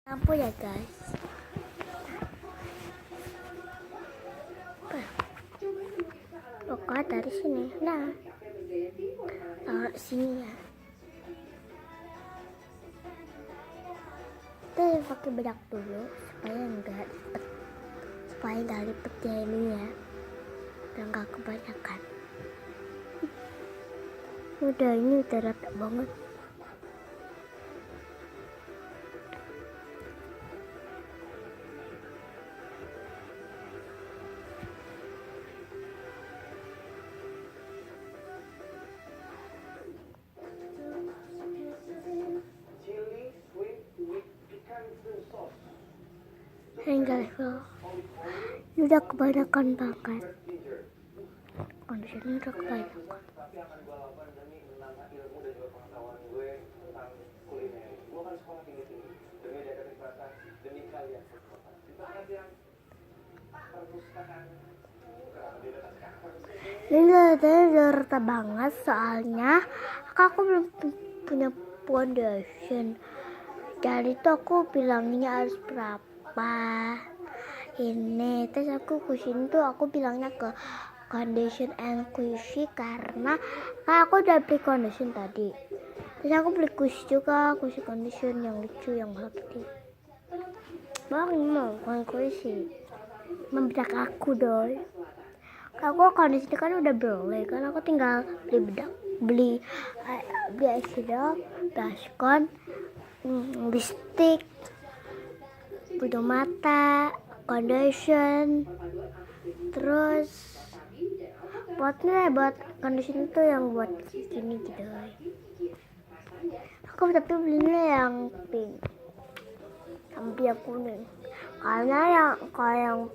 Lampu ya guys. Bocah dari sini. Nah, taruh sini ya. Kita pakai bedak dulu supaya enggak lipet, supaya enggak lipetnya ini ya, dan enggak kebanyakan. Udah, ini udah rata banget. Guys, ini udah kebanyakan banget. Kondisinya udah kebanyakan. Ini udah rata banget soalnya aku belum punya foundation. Jadi tuh aku bilangnya harus berapa ini, terus aku kesini tuh aku bilangnya ke condition and squishy karena aku udah beli condition tadi, terus aku beli squishy juga, squishy condition yang lucu yang happy bang. Mau bukan squishy membedak aku doi. Aku condition kan udah beli kan, aku tinggal beli bedak, beli eyeshadow, blush on, lipstick, penutup mata, foundation, terus buat condition itu yang buat gini gitu. Aku tapi belinya yang pink, yang kuning, karena yang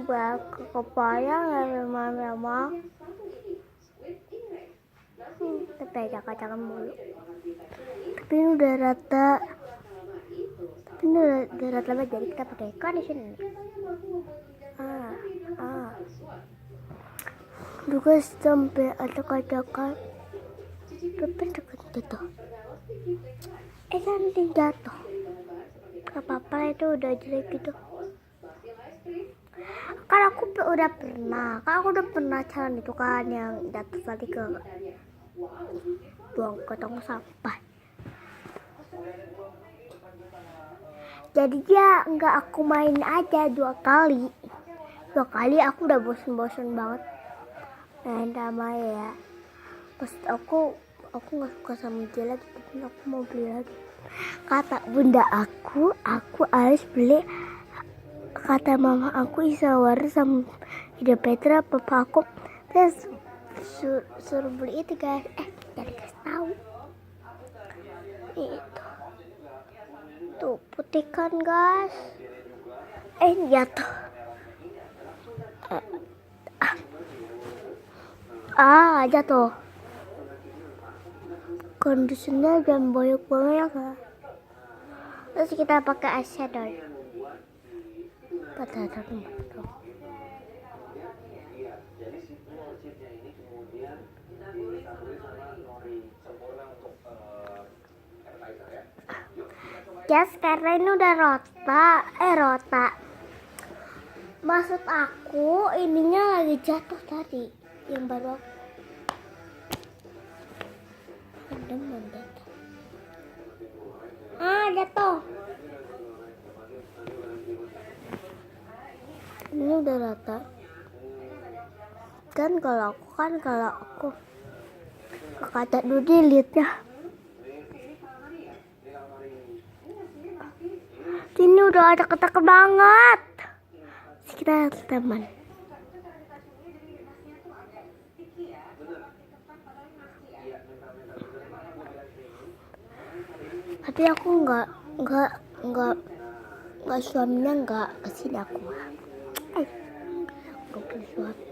buat ke kepala yang memang tapi acak-acakan mulu. Tapi ini udah rata. Ini udah rata banget, jadi kita pakai condition ini. Juga sampai acak-acakan. Tapi jatuh. Cantik jatuh. Gak apa-apa, itu udah jelek gitu. Kan aku udah pernah jalan itu kan yang jatuh tadi ke buang ke tong sampah. Jadi dia nggak aku main aja dua kali aku udah bosen banget main sama ya. Pas aku nggak suka sama dia lagi, jadi aku mau beli lagi. Kata bunda aku harus beli. Kata mama aku Isawar sama Ida Petra, papa aku terus suruh beli itu guys. Jadi kasih tahu itu tuh putih kan guys. Jatuh. Jatuh. Kondisinya jangan banyak kan. Terus kita pakai eyeshadow. Yes, karena ini udah rota. Maksud aku ininya lagi jatuh tadi, yang baru jatuh. Ini udah rata. Kan kalau aku kata dulu liatnya. Ini udah ada ketak banget. Kita teman. Tapi aku nggak suaminya nggak kesini aku. Bukan suami.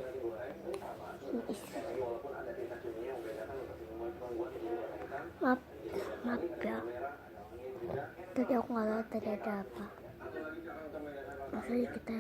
Maaf ya. Tadi aku nggak tahu tadi ada apa. Maksudnya kita